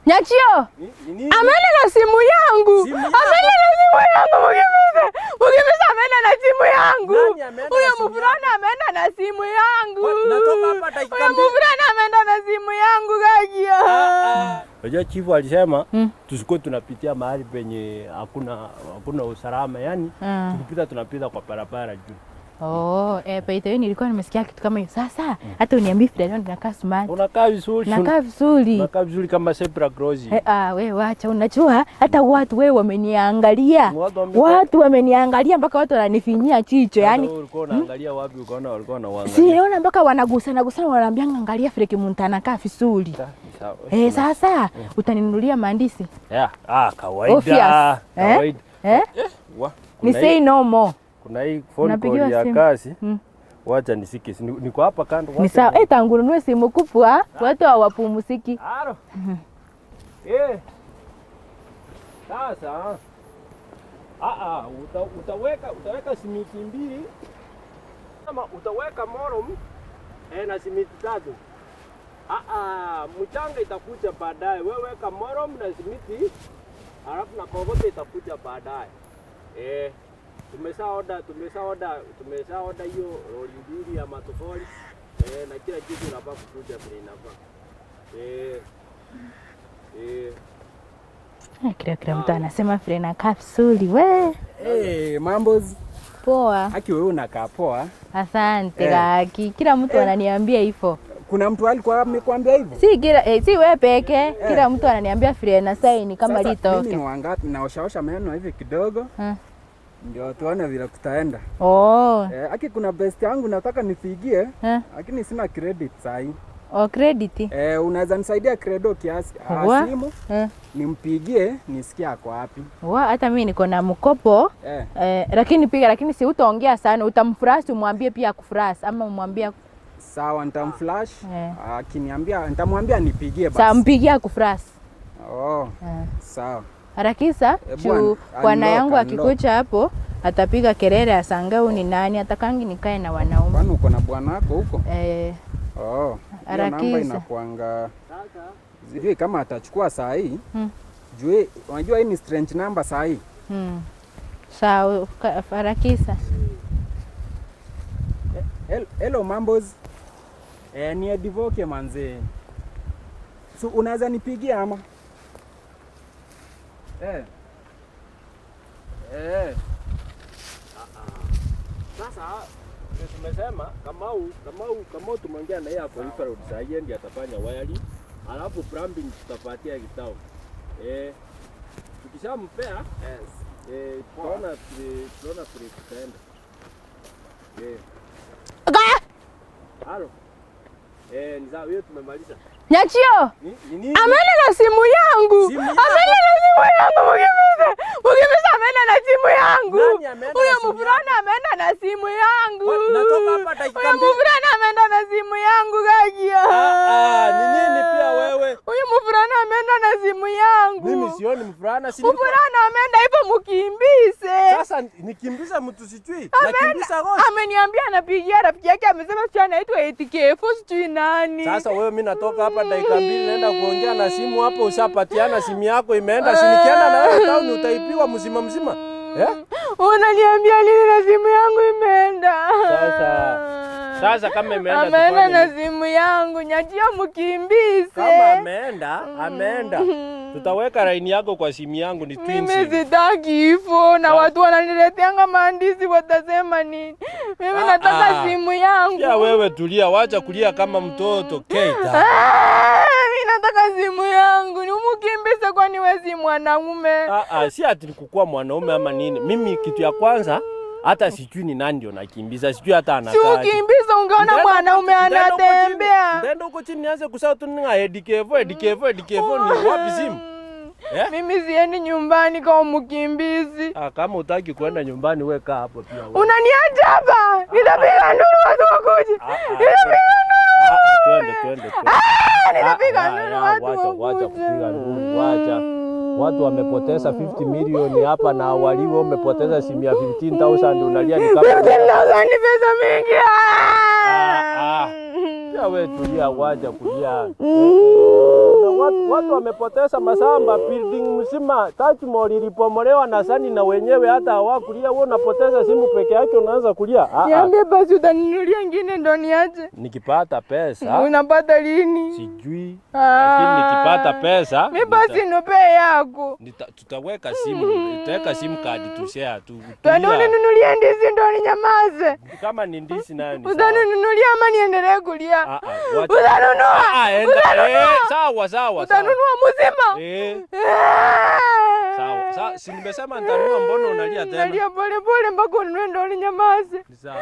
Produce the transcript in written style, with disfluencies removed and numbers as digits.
Nyachio. Ameenda na simu yangu. Ameenda na simu yangu mukimize. Mukimize ameenda na simu yangu. Huyo mvulana ameenda na simu yangu. Natoka hapa dakika mbili. Huyo mvulana ameenda na simu yangu gagia. Unajua chifu alisema tusikuwe tunapitia mahali penye hakuna usalama, yani tukipita tunapita kwa barabara juu. Oh, paito nilikuwa nimesikia kitu kama hiyo. Sasa hata uniambie Frida ninakaa smart. Unakaa vizuri. Nakaa vizuri. Unakaa vizuri kama zebra crossing. Wewe wacha, unajua hata watu wewe wameniangalia. Watu wameniangalia mpaka watu wananifinyia chicho, yani. Ulikuwa unaangalia wapi ukaona walikuwa wanaangalia? Siona mpaka wanagusana wananiambia angalia Frida Kemunto anakaa vizuri. Sasa utaninunulia mandisi? Kawaida. Kawaida. Ni say no more. Kuna hii phone call ya kazi. Wacha nisike. Niko hapa kando. Ni sawa. Tangu nunue simu kubwa, watu hawapumziki. Haro. Sasa. Utaweka simiti mbili. Kama utaweka morom na simiti tatu. Mchanga itakuja baadaye. Wewe weka morom na simiti. Alafu na kokote itakuja baadaye. Tumeshaoda hiyo lori mbili ya matofali na kila kitu inafaa kukuja vile inafaa. Kila mtu anasema vile nakaa vizuri we. Mambo poa. Haki wewe unakaa poa. Asante kaki. Kila mtu ananiambia hivyo. Kuna mtu alikuwa amekwambia hivyo? Si wewe peke. Kila mtu ananiambia vile na saini kama litoke. Mimi ni wangapi naoshaosha meno hivi kidogo. Ndio tuone vile kutaenda. Haki kuna best yangu nataka nipigie, lakini sina credit sahi. Credit? Unaweza nisaidia credo kiasi simu? Nimpigie nisikie ako wapi. Hata mimi niko na mkopo. Lakini si utaongea sana, utamflash umwambie pia akuflash ama umwambie. Sawa, nitamflash. Akiniambia nitamwambia nipigie basi. Sawa, mpigie akuflash. Sawa. Harakisha bwana yangu akikuja hapo atapiga kelele asangau ni nani, atakangi nikae na wanaume. Kwani uko na bwana wako huko? Harakisha. Namba inakuanga hivi kama atachukua saa hii. Unajua hii ni strange number saa hii. Sawa, harakisha. Hello Mambos. Ni Divoke manze. So unaweza nipigia ama? Sasa tumesema kama tumeongea na yeye hapo infrared saa hii ndiye atafanya wiring, alafu plumbing tutapatia kitao. Tukishampea tunaona tutaenda. Halo. Ni sawa, hiyo tumemaliza. Nyachio. Ameenda na simu yangu. Ameenda na simu yangu mukimize. Mukimize ameenda na simu yangu. Huyo mvulana ameenda na simu yangu. Natoka hapa dakika mbili. Huyo mvulana ameenda na simu yangu gagia. Ni nini pia wewe? Huyo mvulana ameenda na simu yangu. Mimi sioni mvulana, si mvulana ameenda hivyo mukimbize. Sasa nikimbiza mtu sijui. Nakimbiza gosi. Ameniambia anapigia rafiki yake amesema sio anaitwa ATK sijui nani. Sasa wewe mimi natoka hapa dakika mbili naenda kuongea na simu hapo, ushapatiana simu yako imeenda, si nikienda na wewe town utaipiwa mzima mzima. Unaniambia lini na simu yangu imeenda? Sasa kama imeenda ameenda na simu yangu, Nyachio mukimbize. Kama ameenda. Tutaweka line yako kwa simu yangu ni twins. Mimi sitaki hivyo na watu wananileteanga mandisi watasema nini? Mimi nataka simu yangu. Ya wewe tulia, wacha kulia kama mtoto Keita. Mimi nataka simu yangu. Ni mukimbize kwani wewe si mwanaume? Si ati nikukua mwanaume ama nini. Mimi kitu ya kwanza hata sijui ni nani ndio nakimbiza, sijui hata anakaa. Si ukimbiza ungeona mwanaume anatembea. Ndio huko chini nianze kusema tu ninga edikevo ni wapi simu? Mimi siendi nyumbani kama mukimbizi. Kama utaki kwenda nyumbani wewe kaa hapo pia wewe. Unaniacha hapa? Nitapiga nduru watu wakuje. Twende. Nitapiga nduru watu wakuje. Wacha kupiga nduru, wacha. Watu wamepoteza 50 milioni hapa na waliwe umepoteza simu ya 15,000 unalia ni kama 15,000 ni pesa mingi. Ya wewe tulia, wacha kulia. Watu wamepoteza masamba, building mzima, Taj Mall ilipomolewa na sani na wenyewe hata hawakulia. Wewe unapoteza simu peke yake unaanza kulia. Niambie basi utaninunulia nyingine ndo niache. Nikipata pesa. Unapata lini? Sijui. Lakini nikipata pesa, mimi basi nipe yako. Tutaweka simu, tutaweka simu card tu share tu. Ndio ninunulie ndizi ndo ninyamaze. Kama ni ndizi nayo ni sawa. Utaninunulia ama niendelee kulia? Utanunua. Sawa. Utanunua mzima? Sawa. Si nimesema nitanunua, mbona unalia tena? Nalia pole mpaka ununue ndo ninyamaze. Sawa.